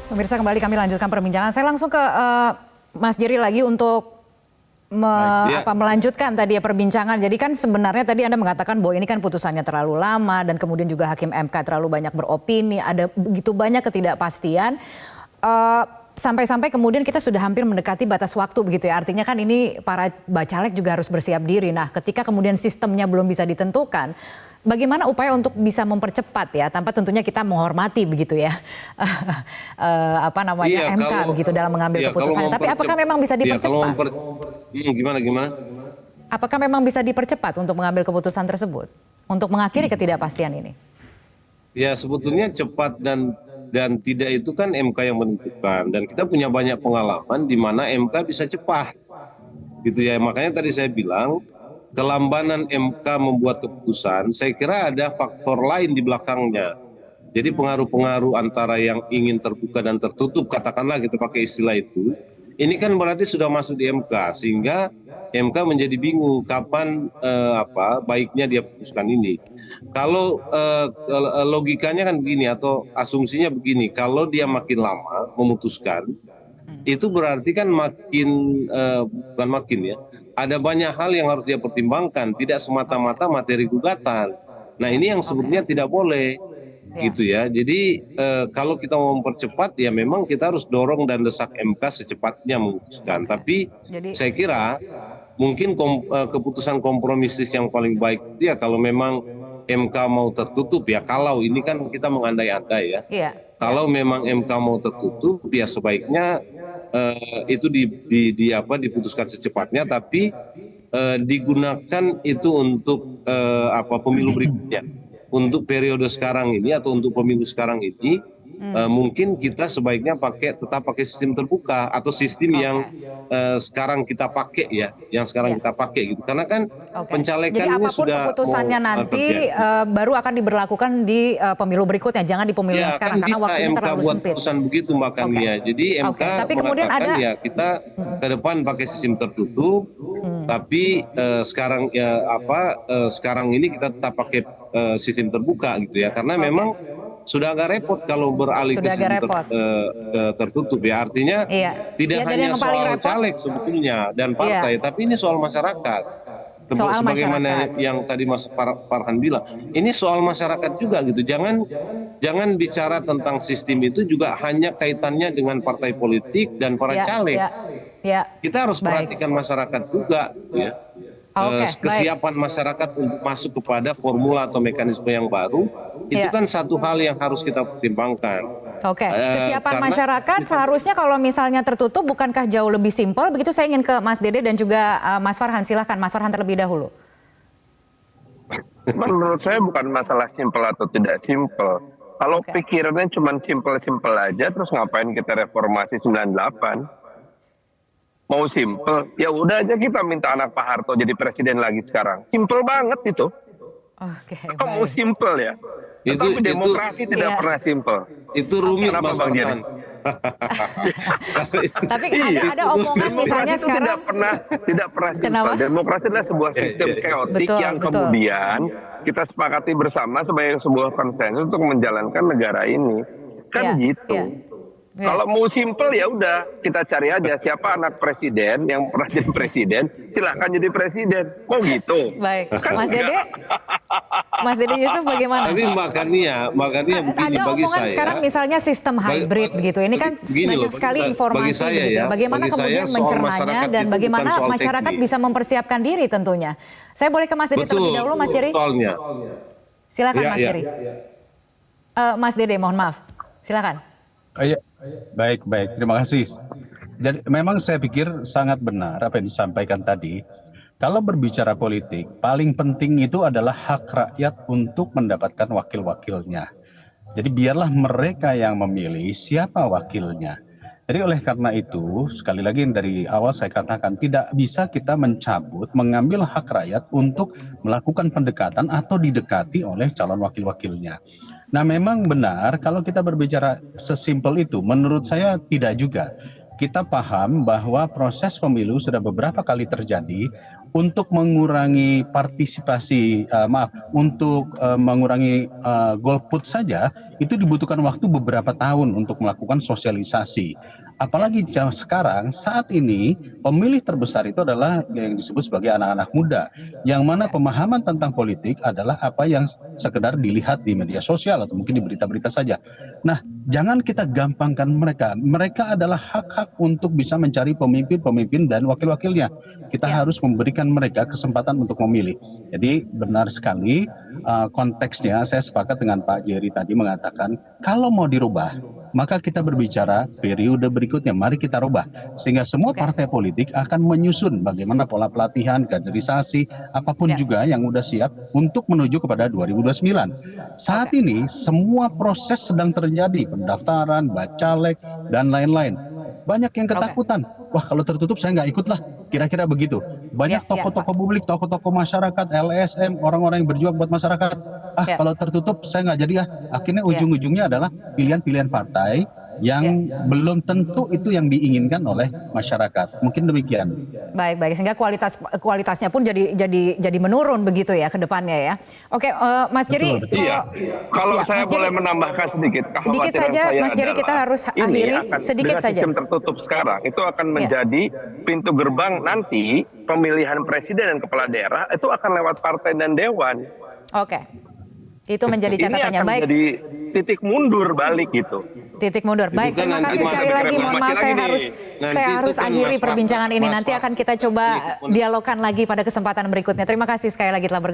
Pemirsa, kembali kami lanjutkan perbincangan. Saya langsung ke Mas Jerry lagi untuk melanjutkan tadi ya perbincangan. Jadi kan sebenarnya tadi Anda mengatakan bahwa ini kan putusannya terlalu lama dan kemudian juga Hakim MK terlalu banyak beropini, ada begitu banyak ketidakpastian. Sampai-sampai kemudian kita sudah hampir mendekati batas waktu begitu ya. Artinya kan ini para bacalek juga harus bersiap diri. Nah, ketika kemudian sistemnya belum bisa ditentukan, bagaimana upaya untuk bisa mempercepat ya, tanpa tentunya kita menghormati begitu ya, Iya, MK begitu dalam mengambil keputusan. Tapi apakah memang bisa dipercepat? Gimana? Apakah memang bisa dipercepat untuk mengambil keputusan tersebut, untuk mengakhiri ketidakpastian ini? Ya sebetulnya cepat dan tidak itu kan MK yang menentukan, dan kita punya banyak pengalaman di mana MK bisa cepat, gitu ya. Makanya tadi saya bilang kelambanan MK membuat keputusan, saya kira ada faktor lain di belakangnya. Jadi pengaruh-pengaruh antara yang ingin terbuka dan tertutup, katakanlah kita pakai istilah itu, ini kan berarti sudah masuk di MK, sehingga MK menjadi bingung kapan baiknya dia putuskan ini. Kalau logikanya kan begini atau asumsinya begini, kalau dia makin lama memutuskan, itu berarti kan bukan makin ya, ada banyak hal yang harus dia pertimbangkan, tidak semata-mata materi gugatan. Nah ini yang sebetulnya tidak boleh. Gitu ya. Jadi kalau kita mau mempercepat ya memang kita harus dorong dan desak MK secepatnya memutuskan. Tapi saya kira mungkin keputusan kompromistis yang paling baik itu ya kalau memang MK mau tertutup ya, kalau ini kan kita mengandai-andai ya. Kalau memang MK mau tertutup ya sebaiknya itu diputuskan secepatnya, tapi digunakan itu untuk pemilu berikutnya. Untuk periode sekarang ini atau untuk pemilu sekarang ini mungkin kita sebaiknya tetap pakai sistem terbuka atau sistem yang sekarang kita pakai ya, kita pakai gitu. Karena kan pencalekan jadi ini apapun sudah keputusannya nanti baru akan diberlakukan di pemilu berikutnya, jangan di pemilu yang sekarang karena waktunya MK terlalu buat sempit. Keputusan begitu makanya. Jadi MK Tapi kemudian mengatakan ya kita ke depan pakai sistem tertutup, tapi sekarang sekarang ini kita tetap pakai sistem terbuka gitu ya, karena memang sudah agak repot kalau beralih ke sistem tertutup ya. Artinya tidak hanya soal caleg sebetulnya dan partai, tapi ini soal masyarakat. Sebagaimana yang tadi Mas Farhan bilang, ini soal masyarakat juga gitu. Jangan bicara tentang sistem itu juga hanya kaitannya dengan partai politik dan para caleg. Kita harus perhatikan masyarakat juga ya. Kesiapan masyarakat untuk masuk kepada formula atau mekanisme yang baru itu kan satu hal yang harus kita pertimbangkan. Kesiapan masyarakat seharusnya kalau misalnya tertutup bukankah jauh lebih simpel? Begitu saya ingin ke Mas Dede dan juga Mas Farhan. Silahkan Mas Farhan terlebih dahulu. Menurut saya bukan masalah simpel atau tidak simpel. Kalau pikirannya cuma simpel-simpel aja, terus ngapain kita reformasi 98? Mau simpel, ya udah aja kita minta anak Pak Harto jadi presiden lagi sekarang. Simpel banget itu. Mau simpel ya. Tapi demokrasi tidak pernah simpel. Itu rumit Mas Farhan. Tapi ada omongan misalnya sekarang tidak pernah simpel. Demokrasi adalah sebuah sistem keotik yang kemudian kita sepakati bersama sebagai sebuah konsensus untuk menjalankan negara ini. Kan gitu. Kalau mau simpel ya udah kita cari aja siapa anak presiden yang pernah jadi presiden, silahkan jadi presiden. Kok gitu? Baik, Mas Dede Yusuf bagaimana? Tapi makanya begini ada bagi omongan saya. Sekarang misalnya sistem hybrid begitu. Ini kan banyak sekali informasi gitu. Bagaimana kemudian mencernanya dan bagaimana masyarakat bisa mempersiapkan diri tentunya. Saya boleh ke Mas Dede terlebih dahulu, Mas Jerry? Silakan Mas Jerry. Mas Dede, mohon maaf. Silakan. Baik. Terima kasih. Jadi memang saya pikir sangat benar apa yang disampaikan tadi. Kalau berbicara politik, paling penting itu adalah hak rakyat untuk mendapatkan wakil-wakilnya. Jadi biarlah mereka yang memilih siapa wakilnya. Jadi oleh karena itu, sekali lagi yang dari awal saya katakan, tidak bisa kita mengambil hak rakyat untuk melakukan pendekatan atau didekati oleh calon wakil-wakilnya. Nah memang benar kalau kita berbicara sesimpel itu, menurut saya tidak juga. Kita paham bahwa proses pemilu sudah beberapa kali terjadi, untuk mengurangi partisipasi, mengurangi golput saja itu dibutuhkan waktu beberapa tahun untuk melakukan sosialisasi. Apalagi sekarang saat ini pemilih terbesar itu adalah yang disebut sebagai anak-anak muda, yang mana pemahaman tentang politik adalah apa yang sekedar dilihat di media sosial atau mungkin di berita-berita saja. Nah, jangan kita gampangkan mereka. Mereka adalah hak-hak untuk bisa mencari pemimpin-pemimpin dan wakil-wakilnya. Kita harus memberikan mereka kesempatan untuk memilih. Jadi benar sekali konteksnya, saya sepakat dengan Pak Jerry tadi mengatakan kalau mau dirubah, maka kita berbicara periode berikutnya, mari kita rubah. Sehingga semua partai politik akan menyusun bagaimana pola pelatihan, kaderisasi, apapun juga yang udah siap untuk menuju kepada 2029. Saat ini semua proses sedang terjadi, pendaftaran, bacalek, dan lain-lain. Banyak yang ketakutan, wah kalau tertutup saya nggak ikut lah, kira-kira begitu. Banyak tokoh-tokoh publik, tokoh-tokoh masyarakat, LSM, orang-orang yang berjuang buat masyarakat, kalau tertutup saya nggak jadi ya. Akhirnya ujung-ujungnya adalah pilihan-pilihan partai yang belum tentu itu yang diinginkan oleh masyarakat. Mungkin demikian. Baik, sehingga kualitasnya pun jadi menurun begitu ya ke depannya ya. Oke, Mas Jerry. Kalau saya boleh menambahkan sedikit saja, Mas Jerry, kita harus akhiri sedikit saja. Sistem tertutup sekarang itu akan menjadi pintu gerbang nanti pemilihan presiden dan kepala daerah itu akan lewat partai dan dewan. Oke. Itu menjadi catatannya. Ini akan menjadi titik mundur balik gitu. Titik mundur. Baik, terima kasih sekali lagi. Mohon maaf saya harus akhiri perbincangan ini. Nanti akan kita coba dialogkan lagi pada kesempatan berikutnya. Terima kasih sekali lagi telah bergabung.